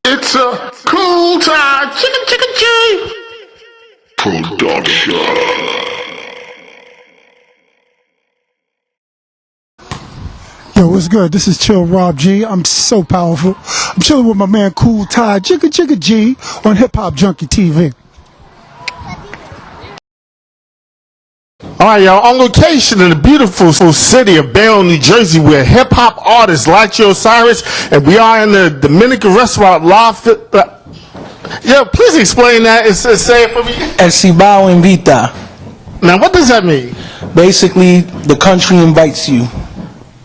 It's a cool time chicken G production. Yo, what's good? This is Chill Rob G. I'm so powerful. I'm chilling with my man Cool Tide Jigga G on Hip Hop Junky TV. Alright, y'all, on location in the beautiful city of Bayonne, New Jersey, we're hip-hop artist Lachy Osirus, and we are in the Dominican restaurant La Yo, please explain that and say it for me. El Cibao invita. Now, what does that mean? Basically, the country invites you.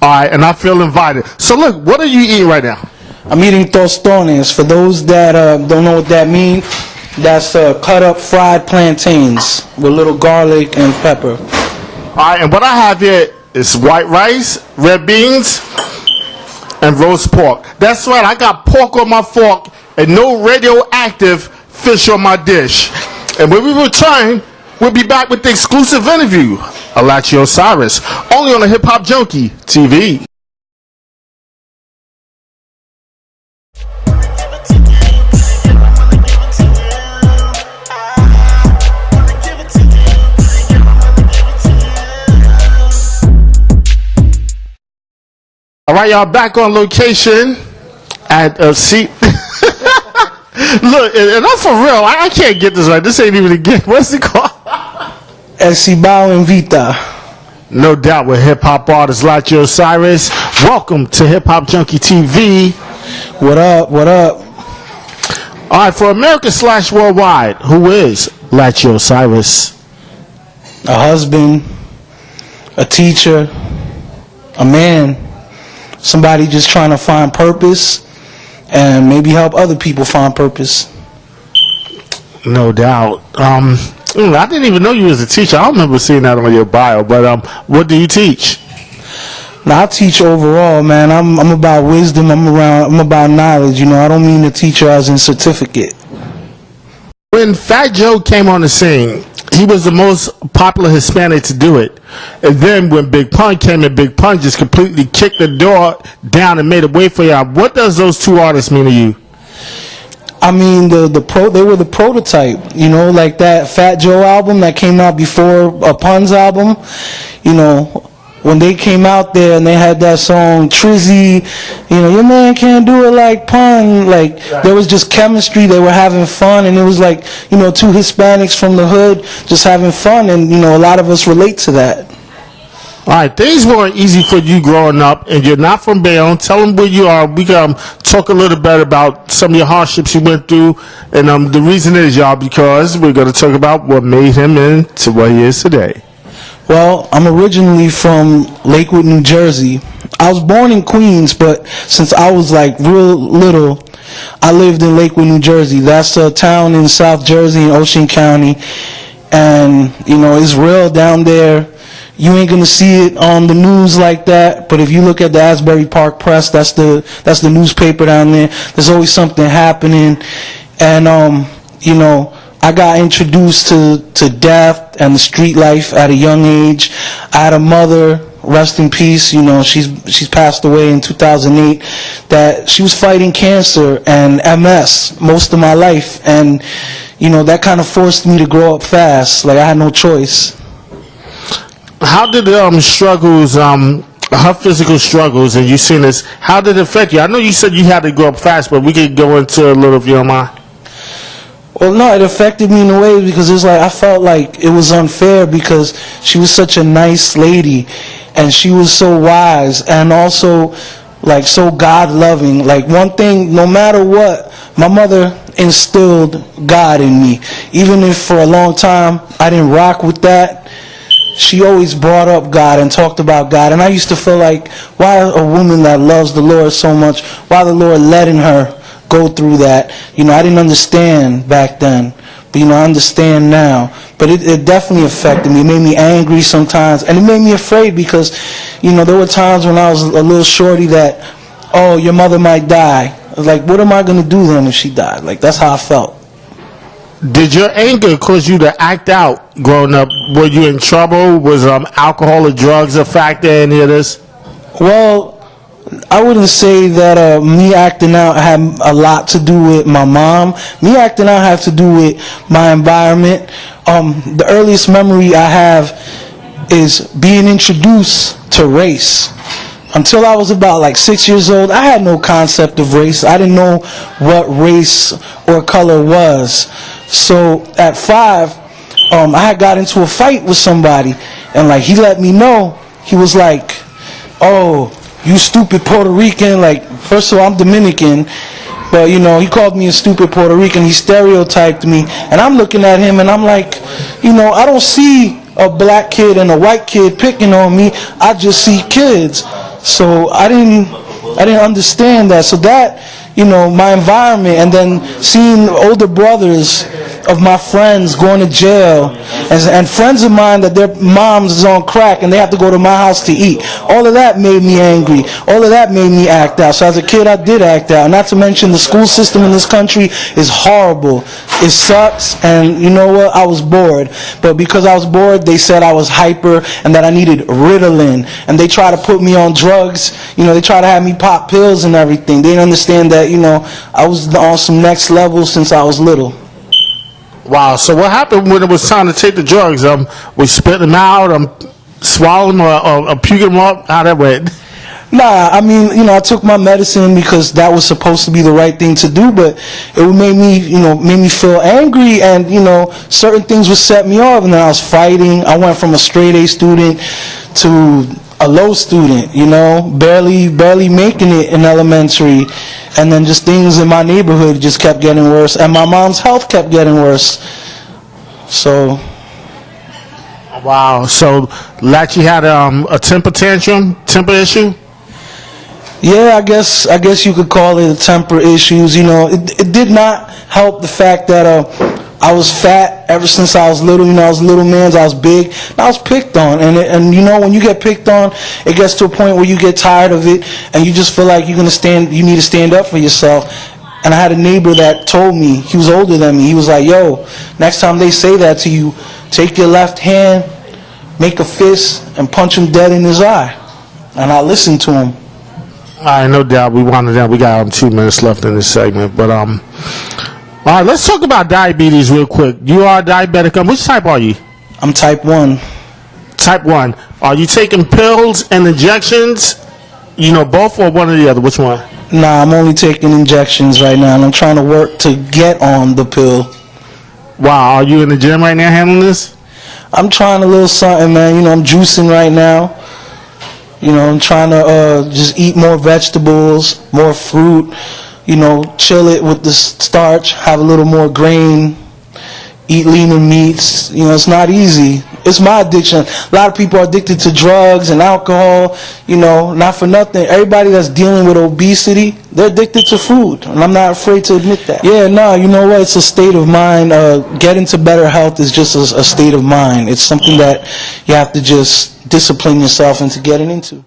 Alright, and I feel invited. So look, what are you eating right now? I'm eating tostones. For those that don't know what that means, that's cut up fried plantains with little garlic and pepper. Alright, and what I have here is white rice, red beans, and roast pork. That's right, I got pork on my fork and no radioactive fish on my dish. And when we return, we'll be back with the exclusive interview of Lachy Osirus, only on the Hip Hop Junky TV. All right, y'all, back on location at see. Look, and I'm for real. I can't get this right. This ain't even a game. What's it called? El Cibao invita. No doubt, with hip hop artist Lachy Osirus. Welcome to Hip Hop Junky TV. What up? What up? All right, for America / worldwide, who is Lachy Osirus? A husband, a teacher, a man. Somebody just trying to find purpose and maybe help other people find purpose. No doubt. I didn't even know you was a teacher. I don't remember seeing that on your bio, but what do you teach? Now, I teach overall, man. I'm about wisdom. I'm about knowledge. You know, I don't mean a teacher as in certificate. When Fat Joe came on the scene, he was the most popular Hispanic to do it. And then when Big Pun came in, Big Pun just completely kicked the door down and made a way for y'all. What does those two artists mean to you? I mean, they were the prototype, you know, like that Fat Joe album that came out before Pun's album. You know, when they came out there and they had that song Trizzy, you know, your man can't do it like Pun. Like, there was just chemistry. They were having fun, and it was like, you know, two Hispanics from the hood just having fun, and you know, a lot of us relate to that. All right, things weren't easy for you growing up, and you're not from Bayonne. Tell them where you are. We can talk a little bit about some of your hardships you went through, and the reason is, y'all, because we're going to talk about what made him into what he is today. Well, I'm originally from Lakewood, New Jersey. I was born in Queens, but since I was like real little, I lived in Lakewood, New Jersey. That's a town in South Jersey in Ocean County, and you know, it's real down there. You ain't gonna see it on the news like that, but if you look at the Asbury Park Press, that's the newspaper down there. There's always something happening, and you know, I got introduced to death and the street life at a young age. I had a mother, rest in peace, you know, she's passed away in 2008, that she was fighting cancer and MS most of my life, and you know, that kind of forced me to grow up fast. Like, I had no choice. How did the struggles, her physical struggles, and you seen this, how did it affect you? I know you said you had to grow up fast, but we could go into a little, if you don't mind. Well, no, it affected me in a way because it's like I felt like it was unfair because she was such a nice lady and she was so wise and also like so God-loving. Like, one thing, no matter what, my mother instilled God in me. Even if for a long time I didn't rock with that, she always brought up God and talked about God. And I used to feel like, why a woman that loves the Lord so much, why the Lord letting her go through that? You know, I didn't understand back then, but you know, I understand now. But it definitely affected me. It made me angry sometimes, and it made me afraid because, you know, there were times when I was a little shorty that, oh, your mother might die. I was like, what am I going to do then if she died? Like, that's how I felt. Did your anger cause you to act out growing up? Were you in trouble? Was alcohol or drugs a factor in any of this? Well, I wouldn't say that me acting out had a lot to do with my mom. Me acting out had to do with my environment. The earliest memory I have is being introduced to race. Until I was about like 6 years old, I had no concept of race. I didn't know what race or color was. So at 5, I had got into a fight with somebody, and like he let me know. He was like, "Oh, you stupid Puerto Rican." Like, first of all, I'm Dominican, but you know, he called me a stupid Puerto Rican. He stereotyped me, and I'm looking at him and I'm like, you know, I don't see a black kid and a white kid picking on me. I just see kids. So I didn't understand that. So that, you know, my environment, and then seeing older brothers of my friends going to jail, and friends of mine that their moms is on crack and they have to go to my house to eat. All of that made me angry. All of that made me act out. So as a kid, I did act out. Not to mention the school system in this country is horrible. It sucks, and you know what? I was bored. But because I was bored, they said I was hyper and that I needed Ritalin. And they try to put me on drugs. You know, they try to have me pop pills and everything. They didn't understand that, you know, I was on some next level since I was little. Wow. So what happened when it was time to take the drugs? We spit them out, swallow them, or puke them up? How that went? Nah, I mean, you know, I took my medicine because that was supposed to be the right thing to do, but it made me feel angry, and, you know, certain things would set me off, and then I was fighting. I went from a straight A student to a low student, you know, barely making it in elementary, and then just things in my neighborhood just kept getting worse, and my mom's health kept getting worse. So. Wow. So Lachy had a temper issue? Yeah, I guess you could call it temper issues. You know, it did not help the fact that I was fat ever since I was little. You know, I was a little man, I was big, and I was picked on. And you know, when you get picked on, it gets to a point where you get tired of it, and you just feel like you need to stand up for yourself. And I had a neighbor that told me, he was older than me, he was like, "Yo, next time they say that to you, take your left hand, make a fist, and punch him dead in his eye." And I listened to him. All right, no doubt. We got 2 minutes left in this segment, but all right, let's talk about diabetes real quick. You are diabetic. Which type are you? I'm type 1. Type 1. Are you taking pills and injections? You know, both, or one or the other? Which one? Nah, I'm only taking injections right now, and I'm trying to work to get on the pill. Wow, are you in the gym right now handling this? I'm trying a little something, man. You know, I'm juicing right now. You know, I'm trying to just eat more vegetables, more fruit, you know, chill it with the starch, have a little more grain, eat leaner meats. You know, it's not easy. It's my addiction. A lot of people are addicted to drugs and alcohol, you know, not for nothing. Everybody that's dealing with obesity, they're addicted to food, and I'm not afraid to admit that. Yeah, no, you know what? It's a state of mind. Getting to better health is just a state of mind. It's something that you have to just discipline yourself into getting into.